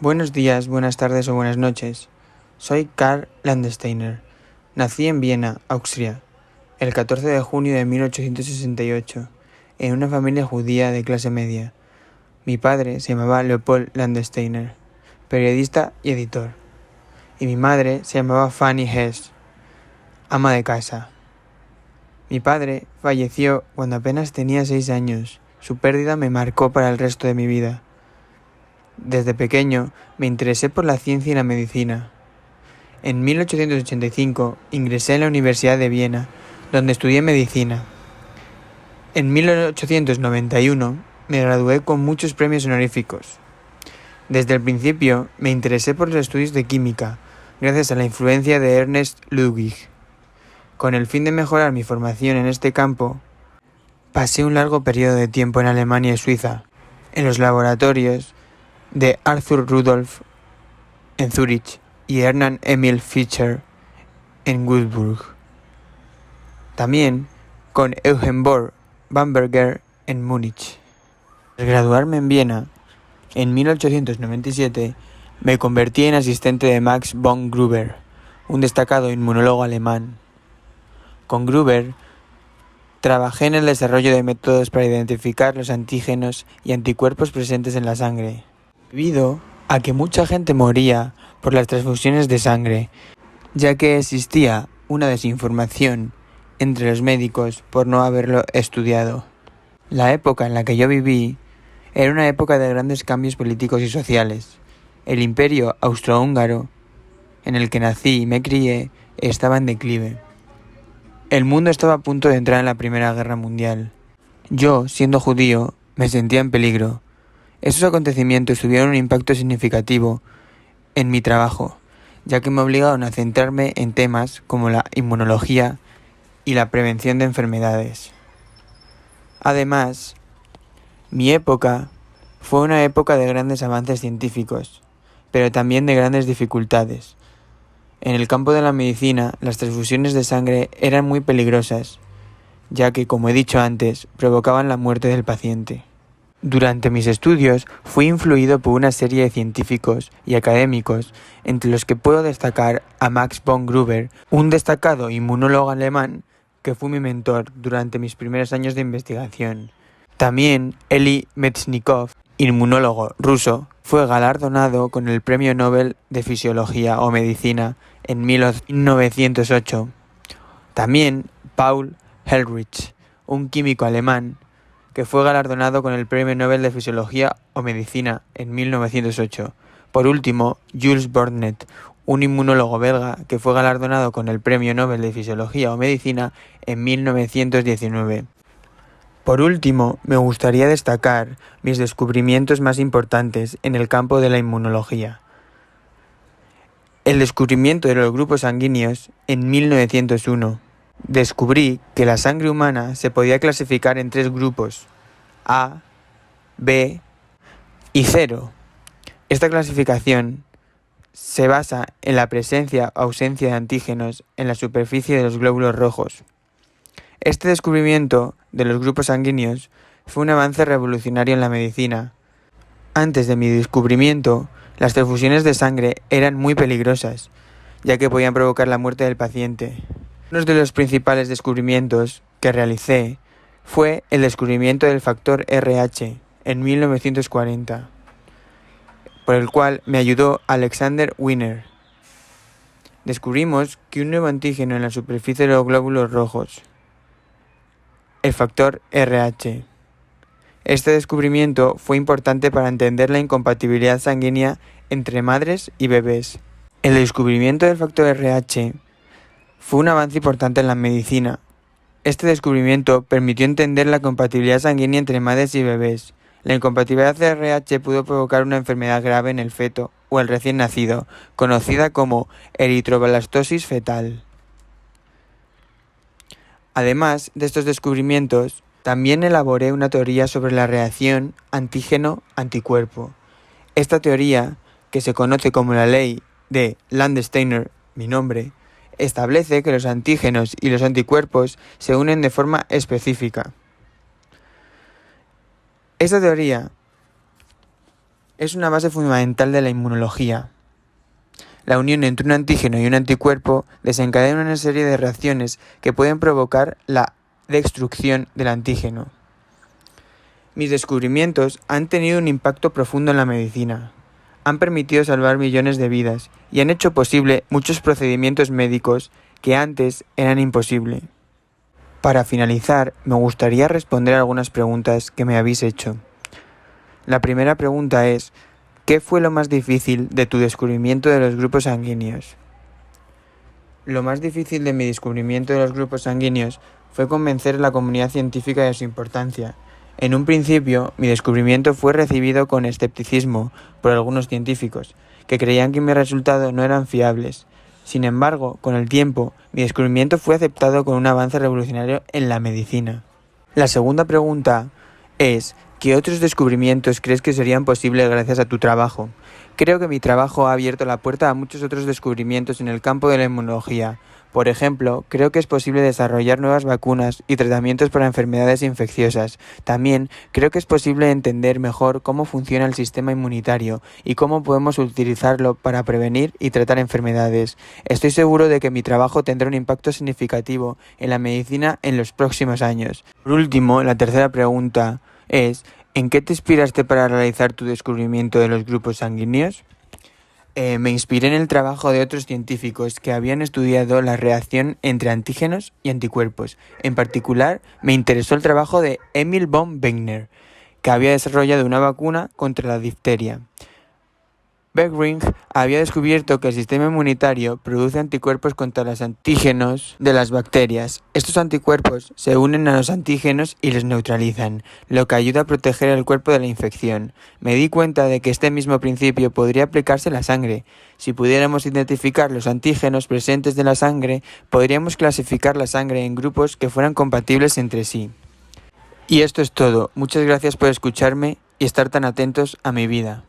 Buenos días, buenas tardes o buenas noches. Soy Karl Landsteiner. Nací en Viena, Austria, el 14 de junio de 1868, en una familia judía de clase media. Mi padre se llamaba Leopold Landsteiner, periodista y editor, y mi madre se llamaba Fanny Hess, ama de casa. Mi padre falleció cuando apenas tenía 6 años. Su pérdida me marcó para el resto de mi vida. Desde pequeño me interesé por la ciencia y la medicina. En 1885 ingresé en la Universidad de Viena, donde estudié medicina. En 1891 me gradué con muchos premios honoríficos. Desde el principio me interesé por los estudios de química, gracias a la influencia de Ernst Ludwig. Con el fin de mejorar mi formación en este campo, pasé un largo periodo de tiempo en Alemania y Suiza, en los laboratorios de Arthur Rudolph en Zúrich y Hernán Emil Fischer en Würzburg. También con Eugen Bohr Bamberger en Múnich. Al graduarme en Viena, en 1897, me convertí en asistente de Max von Gruber, un destacado inmunólogo alemán. Con Gruber trabajé en el desarrollo de métodos para identificar los antígenos y anticuerpos presentes en la sangre, debido a que mucha gente moría por las transfusiones de sangre, ya que existía una desinformación entre los médicos por no haberlo estudiado. La época en la que yo viví era una época de grandes cambios políticos y sociales. El imperio austrohúngaro, en el que nací y me crié, estaba en declive. El mundo estaba a punto de entrar en la Primera Guerra Mundial. Yo, siendo judío, me sentía en peligro. Estos acontecimientos tuvieron un impacto significativo en mi trabajo, ya que me obligaron a centrarme en temas como la inmunología y la prevención de enfermedades. Además, mi época fue una época de grandes avances científicos, pero también de grandes dificultades. En el campo de la medicina, las transfusiones de sangre eran muy peligrosas, ya que, como he dicho antes, provocaban la muerte del paciente. Durante mis estudios fui influido por una serie de científicos y académicos, entre los que puedo destacar a Max von Gruber, un destacado inmunólogo alemán que fue mi mentor durante mis primeros años de investigación. También Elie Metchnikoff, inmunólogo ruso, fue galardonado con el Premio Nobel de Fisiología o Medicina en 1908. También Paul Ehrlich, un químico alemán, que fue galardonado con el Premio Nobel de Fisiología o Medicina en 1908. Por último, Jules Bornet, un inmunólogo belga que fue galardonado con el Premio Nobel de Fisiología o Medicina en 1919. Por último, me gustaría destacar mis descubrimientos más importantes en el campo de la inmunología. El descubrimiento de los grupos sanguíneos en 1901. Descubrí que la sangre humana se podía clasificar en 3 grupos, A, B y 0. Esta clasificación se basa en la presencia o ausencia de antígenos en la superficie de los glóbulos rojos. Este descubrimiento de los grupos sanguíneos fue un avance revolucionario en la medicina. Antes de mi descubrimiento, las transfusiones de sangre eran muy peligrosas, ya que podían provocar la muerte del paciente. Uno de los principales descubrimientos que realicé fue el descubrimiento del factor RH en 1940, por el cual me ayudó Alexander Wiener. Descubrimos que un nuevo antígeno en la superficie de los glóbulos rojos, el factor RH. Este descubrimiento fue importante para entender la incompatibilidad sanguínea entre madres y bebés. El descubrimiento del factor RH fue un avance importante en la medicina. Este descubrimiento permitió entender la compatibilidad sanguínea entre madres y bebés. La incompatibilidad de RH pudo provocar una enfermedad grave en el feto o el recién nacido, conocida como eritroblastosis fetal. Además de estos descubrimientos, también elaboré una teoría sobre la reacción antígeno-anticuerpo. Esta teoría, que se conoce como la ley de Landsteiner, mi nombre, establece que los antígenos y los anticuerpos se unen de forma específica. Esta teoría Es una base fundamental de la inmunología. La unión entre un antígeno y un anticuerpo desencadena una serie de reacciones que pueden provocar la destrucción del antígeno. Mis descubrimientos han tenido un impacto profundo en la medicina. Han permitido salvar millones de vidas y han hecho posible muchos procedimientos médicos que antes eran imposibles. Para finalizar, me gustaría responder algunas preguntas que me habéis hecho. La primera pregunta es: ¿qué fue lo más difícil de tu descubrimiento de los grupos sanguíneos? Lo más difícil de mi descubrimiento de los grupos sanguíneos fue convencer a la comunidad científica de su importancia. En un principio, mi descubrimiento fue recibido con escepticismo por algunos científicos, que creían que mis resultados no eran fiables. Sin embargo, con el tiempo, mi descubrimiento fue aceptado con un avance revolucionario en la medicina. La segunda pregunta es: ¿qué otros descubrimientos crees que serían posibles gracias a tu trabajo? Creo que mi trabajo ha abierto la puerta a muchos otros descubrimientos en el campo de la inmunología. Por ejemplo, creo que es posible desarrollar nuevas vacunas y tratamientos para enfermedades infecciosas. También creo que es posible entender mejor cómo funciona el sistema inmunitario y cómo podemos utilizarlo para prevenir y tratar enfermedades. Estoy seguro de que mi trabajo tendrá un impacto significativo en la medicina en los próximos años. Por último, la tercera pregunta es: ¿en qué te inspiraste para realizar tu descubrimiento de los grupos sanguíneos? Me inspiré en el trabajo de otros científicos que habían estudiado la reacción entre antígenos y anticuerpos. En particular, me interesó el trabajo de Emil von Wegner, que había desarrollado una vacuna contra la difteria. Behring había descubierto que el sistema inmunitario produce anticuerpos contra los antígenos de las bacterias. Estos anticuerpos se unen a los antígenos y los neutralizan, lo que ayuda a proteger el cuerpo de la infección. Me di cuenta de que este mismo principio podría aplicarse a la sangre. Si pudiéramos identificar los antígenos presentes de la sangre, podríamos clasificar la sangre en grupos que fueran compatibles entre sí. Y esto es todo. Muchas gracias por escucharme y estar tan atentos a mi vida.